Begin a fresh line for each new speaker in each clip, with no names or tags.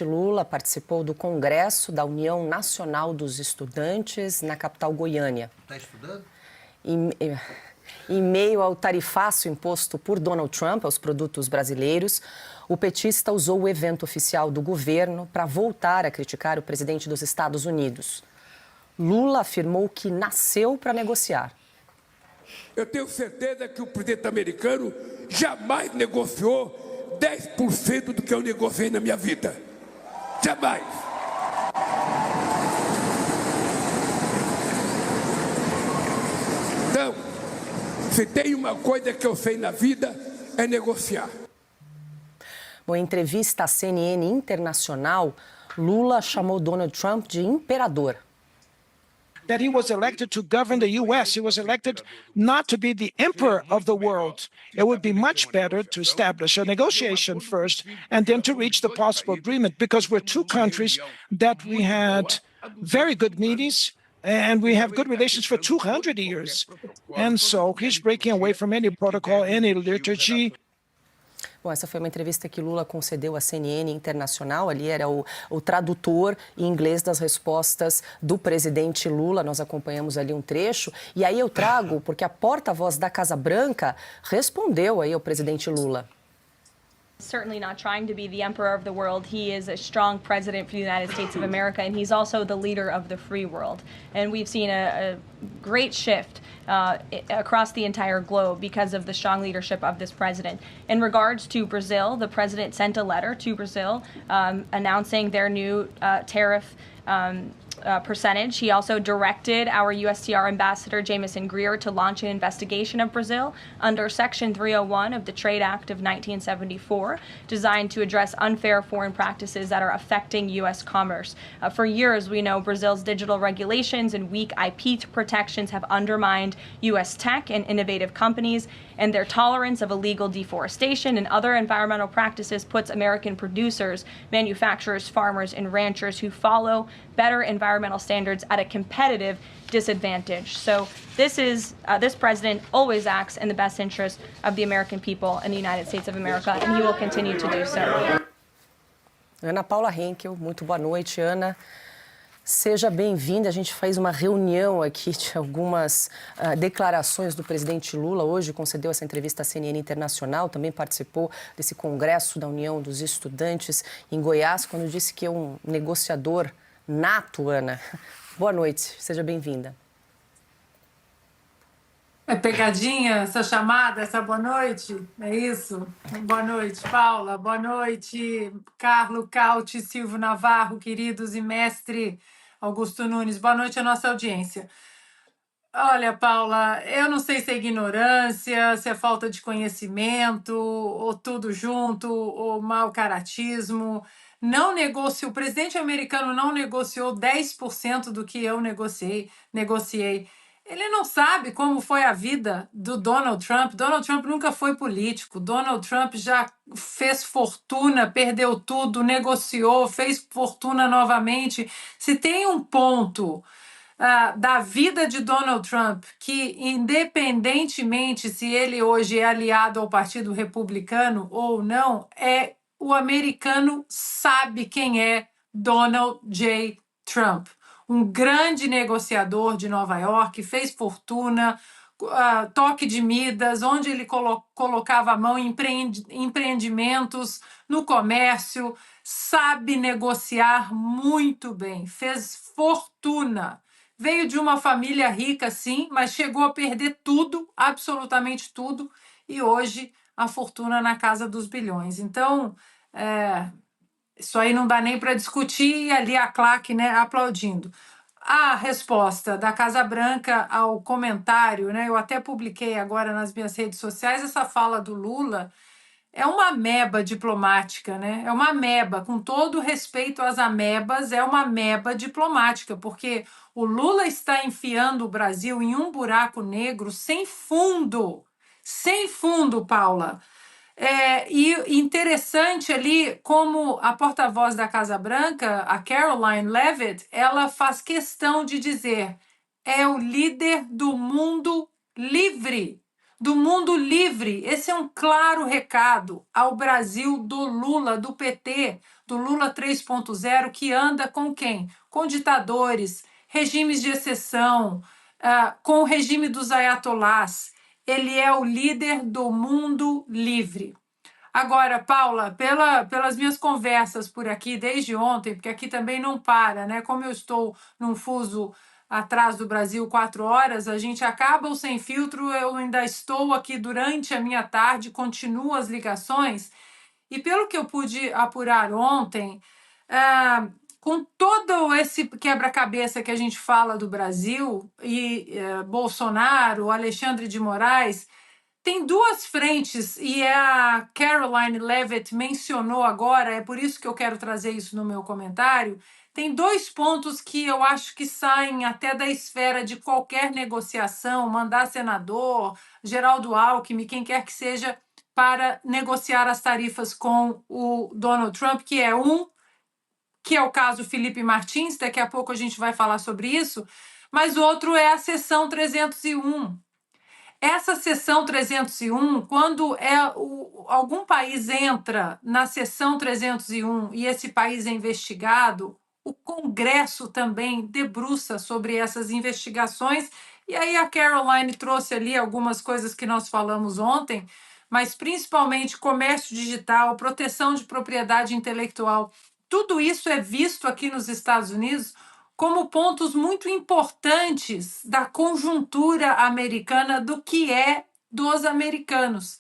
Lula participou do Congresso da União Nacional dos Estudantes na capital goiânia.
Está estudando?
Em meio ao tarifaço imposto por Donald Trump aos produtos brasileiros, o petista usou o evento oficial do governo para voltar a criticar o presidente dos Estados Unidos. Lula afirmou que nasceu para negociar.
Eu tenho certeza que o presidente americano jamais negociou 10% do que eu negociei na minha vida. Jamais. Então, se tem uma coisa que eu sei na vida, é negociar.
Em entrevista à CNN Internacional, Lula chamou Donald Trump de imperador.
That he was elected to govern the U.S. He was elected not to be the emperor of the world. It would be much better to establish a negotiation first and then to reach the possible agreement, because we're two countries that we had very good meetings and we have good relations for 200 years. And so he's breaking away from any protocol, any liturgy.
Essa foi uma entrevista que Lula concedeu à CNN Internacional. Ali era o tradutor em inglês das respostas do presidente Lula. Nós acompanhamos ali um trecho. E aí eu trago, porque a porta-voz da Casa Branca respondeu aí ao presidente Lula.
Certainly not trying to be the emperor of the world. He is a strong president for the United States of America, and he's also the leader of the free world. And we've seen a great shift across the entire globe because of the strong leadership of this president. In regards to Brazil, the president sent a letter to Brazil announcing their new tariff percentage. He also directed our USTR ambassador, Jamieson Greer, to launch an investigation of Brazil under Section 301 of the Trade Act of 1974, designed to address unfair foreign practices that are affecting U.S. commerce. For years, we know Brazil's digital regulations and weak IP protections have undermined U.S. tech and innovative companies, and their tolerance of illegal deforestation and other environmental practices puts American producers, manufacturers, farmers, and ranchers who follow better environmental standards at a competitive disadvantage. So this president always acts in the best interest of the American people and the United States of America, and he will continue to do so.
Ana Paula Henkel, muito boa noite, Ana. Seja bem-vinda. A gente fez uma reunião aqui de algumas declarações do presidente Lula. Hoje concedeu essa entrevista à CNN Internacional, também participou desse Congresso da União dos Estudantes em Goiás, quando disse que é um negociador nato, Ana. Boa noite, seja bem-vinda.
É pegadinha essa chamada, essa boa noite? É isso? Boa noite, Paula. Boa noite, Carlo Cauti, Silvio Navarro, queridos, e mestre Augusto Nunes. Boa noite à nossa audiência. Olha, Paula, eu não sei se é ignorância, se é falta de conhecimento, ou tudo junto, ou mau caratismo. O presidente americano não negociou 10% do que eu negociei. Ele não sabe como foi a vida do Donald Trump. Donald Trump nunca foi político. Donald Trump já fez fortuna, perdeu tudo, negociou, fez fortuna novamente. Se tem um ponto da vida de Donald Trump que, independentemente se ele hoje é aliado ao Partido Republicano ou não, o americano sabe quem é Donald J. Trump. Um grande negociador de Nova York, fez fortuna, toque de Midas, onde ele colocava a mão em empreendimentos, no comércio, sabe negociar muito bem, fez fortuna. Veio de uma família rica, sim, mas chegou a perder tudo, absolutamente tudo, e hoje a fortuna na casa dos bilhões. Então, isso aí não dá nem para discutir, e ali a claque, né, aplaudindo. A resposta da Casa Branca ao comentário, né, eu até publiquei agora nas minhas redes sociais, essa fala do Lula é uma ameba diplomática, né? É uma ameba, com todo respeito às amebas, é uma ameba diplomática, porque o Lula está enfiando o Brasil em um buraco negro sem fundo, Paula. E interessante ali como a porta-voz da Casa Branca, a Caroline Leavitt, ela faz questão de dizer: é o líder do mundo livre. Esse é um claro recado ao Brasil do Lula, do PT. do Lula 3.0, que anda com quem? Com ditadores, regimes de exceção, com o regime dos ayatolás. Ele é o líder do mundo livre. Agora, Paula, pelas minhas conversas por aqui desde ontem, porque aqui também não para, né? Como eu estou num fuso atrás do Brasil 4 horas, a gente acaba o Sem Filtro, eu ainda estou aqui durante a minha tarde, continuo as ligações, e pelo que eu pude apurar ontem, com todo esse quebra-cabeça que a gente fala do Brasil, e Bolsonaro, Alexandre de Moraes, tem duas frentes, e a Caroline Leavitt mencionou agora, é por isso que eu quero trazer isso no meu comentário. Tem 2 pontos que eu acho que saem até da esfera de qualquer negociação, mandar senador, Geraldo Alckmin, quem quer que seja, para negociar as tarifas com o Donald Trump, que é o caso Felipe Martins, daqui a pouco a gente vai falar sobre isso, mas o outro é a seção 301. Essa seção 301, quando algum país entra na seção 301 e esse país é investigado, o Congresso também debruça sobre essas investigações. E aí a Caroline trouxe ali algumas coisas que nós falamos ontem, mas principalmente comércio digital, proteção de propriedade intelectual. Tudo isso é visto aqui nos Estados Unidos como pontos muito importantes da conjuntura americana, do que é dos americanos.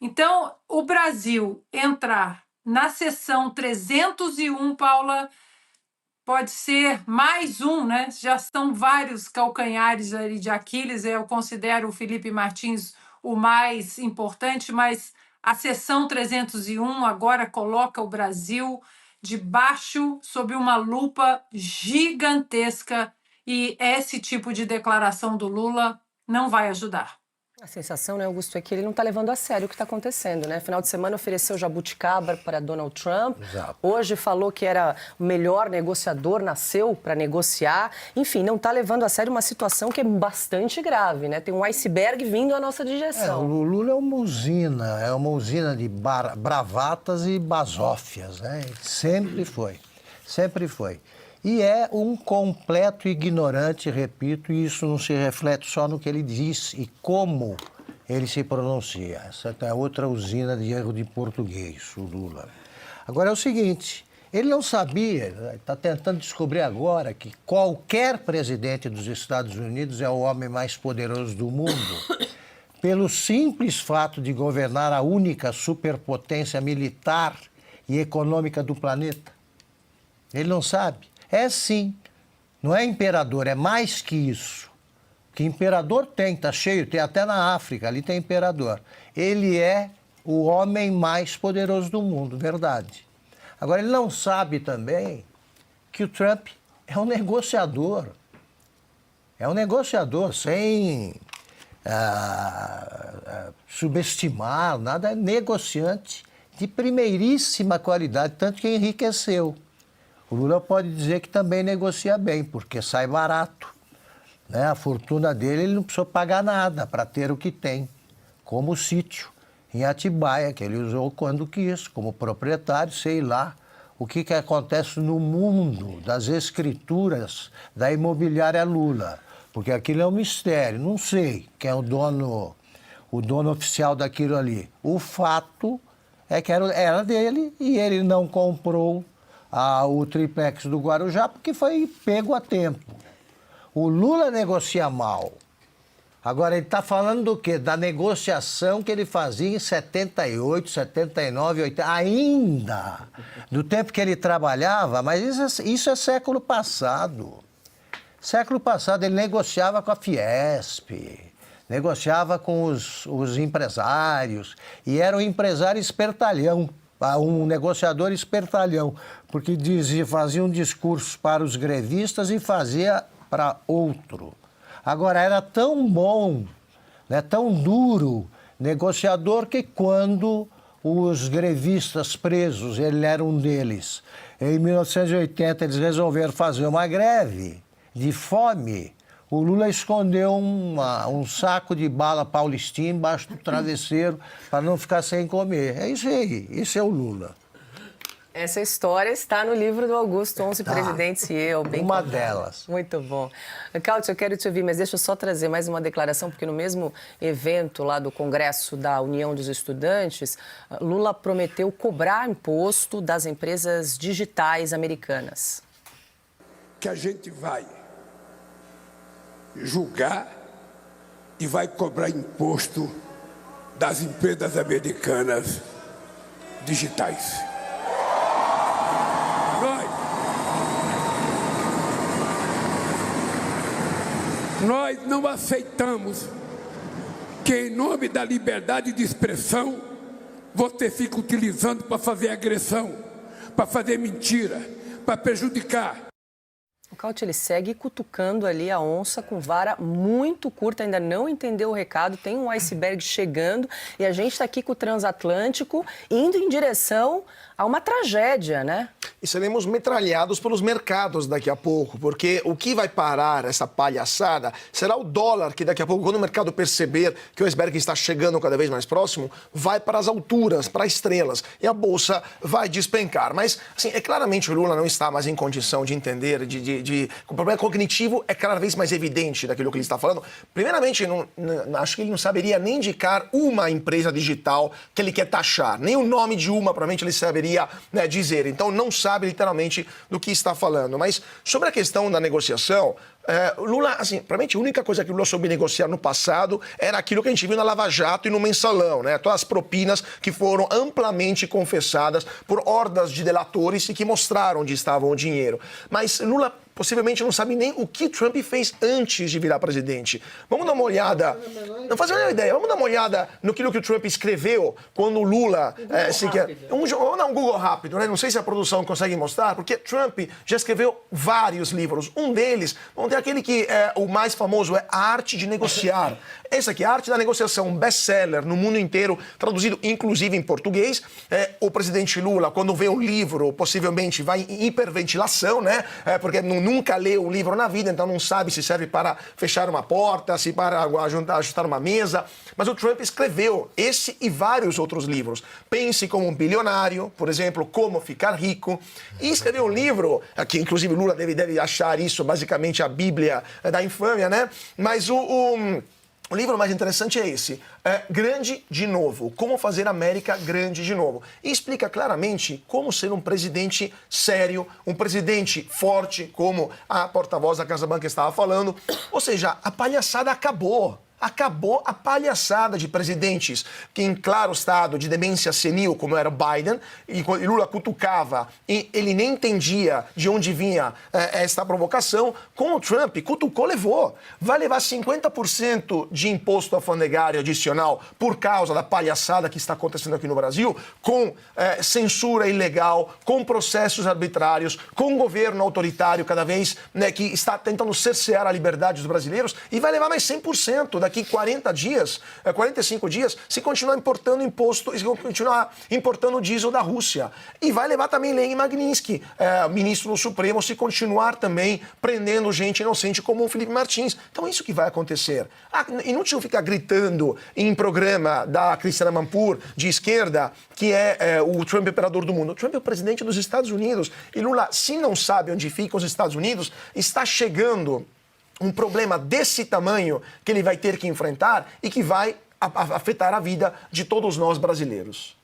Então, o Brasil entrar na seção 301, Paula, pode ser mais um, né? Já são vários calcanhares ali de Aquiles, eu considero o Felipe Martins o mais importante, mas a seção 301 agora coloca o Brasil debaixo, sob uma lupa gigantesca, e esse tipo de declaração do Lula não vai ajudar.
A sensação, né, Augusto, é que ele não está levando a sério o que está acontecendo, né? Final de semana ofereceu jabuticaba para Donald Trump.
Exato.
Hoje falou que era o melhor negociador, nasceu para negociar. Enfim, não está levando a sério uma situação que é bastante grave, né? Tem um iceberg vindo à nossa direção.
O Lula é uma usina de bravatas e basófias, né? Sempre foi, sempre foi. E é um completo ignorante, repito, e isso não se reflete só no que ele diz e como ele se pronuncia. Essa é outra usina de erro de português, o Lula. Agora é o seguinte, ele não sabia, está tentando descobrir agora que qualquer presidente dos Estados Unidos é o homem mais poderoso do mundo, pelo simples fato de governar a única superpotência militar e econômica do planeta. Ele não sabe. É sim, não é imperador, é mais que isso. Que imperador tem, tá cheio, tem até na África, ali tem imperador. Ele é o homem mais poderoso do mundo, verdade. Agora, ele não sabe também que o Trump é um negociador. É um negociador sem subestimar, nada, é negociante de primeiríssima qualidade, tanto que enriqueceu. O Lula pode dizer que também negocia bem, porque sai barato, né? A fortuna dele, ele não precisou pagar nada para ter o que tem, como o sítio em Atibaia, que ele usou quando quis, como proprietário, sei lá o que acontece no mundo das escrituras da imobiliária Lula, porque aquilo é um mistério, não sei quem é o dono oficial daquilo ali. O fato é que era dele e ele não comprou o triplex do Guarujá, porque foi pego a tempo. O Lula negocia mal. Agora, ele está falando do quê? Da negociação que ele fazia em 78, 79, 80, ainda do tempo que ele trabalhava, mas isso é século passado. Século passado ele negociava com a Fiesp, negociava com os empresários, e era um empresário espertalhão, um negociador espertalhão, porque fazia um discurso para os grevistas e fazia para outro. Agora, era tão bom, né, tão duro negociador, que quando os grevistas presos, ele era um deles, em 1980 eles resolveram fazer uma greve de fome, o Lula escondeu um saco de bala paulistinha embaixo do travesseiro para não ficar sem comer. É isso aí, esse é o Lula.
Essa história está no livro do Augusto, 11 Presidentes e Eu. Bem
Uma
contado.
delas.
Muito bom. Cáudio, eu quero te ouvir, mas deixa eu só trazer mais uma declaração, porque no mesmo evento lá do Congresso da União dos Estudantes, Lula prometeu cobrar imposto das empresas digitais americanas.
Que a gente vai julgar e vai cobrar imposto das empresas americanas digitais. Nós não aceitamos que, em nome da liberdade de expressão, você fique utilizando para fazer agressão, para fazer mentira, para prejudicar.
O Cáudio, ele segue cutucando ali a onça com vara muito curta, ainda não entendeu o recado, tem um iceberg chegando e a gente está aqui com o transatlântico indo em direção a uma tragédia, né?
E seremos metralhados pelos mercados daqui a pouco, porque o que vai parar essa palhaçada será o dólar, que daqui a pouco, quando o mercado perceber que o iceberg está chegando cada vez mais próximo, vai para as alturas, para estrelas, e a bolsa vai despencar. Mas, assim, claramente o Lula não está mais em condição de entender, o problema cognitivo é cada vez mais evidente daquilo que ele está falando. Primeiramente, acho que ele não saberia nem indicar uma empresa digital que ele quer taxar, nem o nome de uma, provavelmente ele saberia, né, dizer. Então, não sabe literalmente do que está falando. Mas sobre a questão da negociação, Lula, assim, provavelmente a única coisa que o Lula soube negociar no passado era aquilo que a gente viu na Lava Jato e no Mensalão, né? Todas as propinas que foram amplamente confessadas por hordas de delatores e que mostraram onde estava o dinheiro. Mas Lula possivelmente não sabe nem o que Trump fez antes de virar presidente. Vamos dar uma olhada, não faz a menor ideia, vamos dar uma olhada no que o Trump escreveu quando o Lula... Vamos dar um Google rápido, né? Não sei se a produção consegue mostrar, porque Trump já escreveu vários livros. Um deles, vamos ter aquele que é o mais famoso, é A Arte de Negociar. Esse aqui, A Arte da Negociação, um best-seller no mundo inteiro, traduzido inclusive em português. O presidente Lula, quando vê o livro, possivelmente vai em hiperventilação, né? Porque nunca leu o livro na vida, então não sabe se serve para fechar uma porta, se para ajustar uma mesa. Mas o Trump escreveu esse e vários outros livros. Pense como um bilionário, por exemplo, Como Ficar Rico. E escreveu um livro, que inclusive Lula deve achar isso basicamente a Bíblia da infâmia, né? Mas o livro mais interessante é esse, Grande de Novo, Como Fazer a América Grande de Novo. E explica claramente como ser um presidente sério, um presidente forte, como a porta-voz da Casa Branca estava falando. Ou seja, a palhaçada acabou. Acabou a palhaçada de presidentes que, em claro estado de demência senil, como era o Biden, e Lula cutucava, e ele nem entendia de onde vinha esta provocação, com o Trump, cutucou, levou. Vai levar 50% de imposto alfandegário adicional por causa da palhaçada que está acontecendo aqui no Brasil, com censura ilegal, com processos arbitrários, com um governo autoritário cada vez, né, que está tentando cercear a liberdade dos brasileiros, e vai levar mais 100% daqui 40 dias, 45 dias, se continuar importando imposto, se continuar importando diesel da Rússia. E vai levar também Lenin Magnitsky, ministro do Supremo, se continuar também prendendo gente inocente como o Felipe Martins. Então é isso que vai acontecer. Inútil ficar gritando em programa da Cristiana Mampur, de esquerda, que é o Trump imperador do mundo. O Trump é o presidente dos Estados Unidos. E Lula, se não sabe onde ficam os Estados Unidos, está chegando um problema desse tamanho que ele vai ter que enfrentar e que vai afetar a vida de todos nós brasileiros.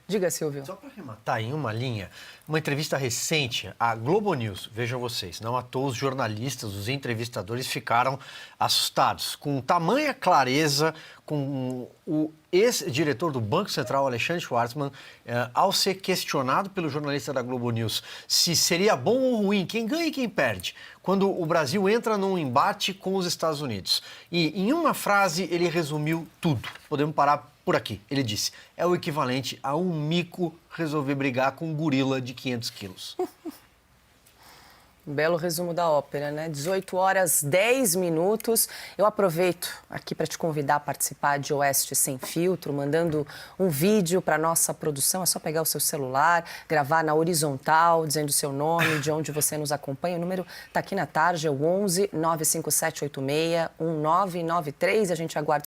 Diga, Silvio.
Só para arrematar em uma linha, uma entrevista recente à Globo News, vejam vocês, não à toa os jornalistas, os entrevistadores ficaram assustados com tamanha clareza, com o ex-diretor do Banco Central, Alexandre Schwartzman, ao ser questionado pelo jornalista da Globo News se seria bom ou ruim, quem ganha e quem perde, quando o Brasil entra num embate com os Estados Unidos. E em uma frase ele resumiu tudo. Podemos parar por aqui. Ele disse, é o equivalente a um mico resolver brigar com um gorila de 500 quilos.
Belo resumo da ópera, né? 18 horas, 10 minutos. Eu aproveito aqui para te convidar a participar de Oeste Sem Filtro, mandando um vídeo para nossa produção. É só pegar o seu celular, gravar na horizontal, dizendo o seu nome, de onde você nos acompanha. O número está aqui na tarde, é o 11 95786 1993. A gente aguarda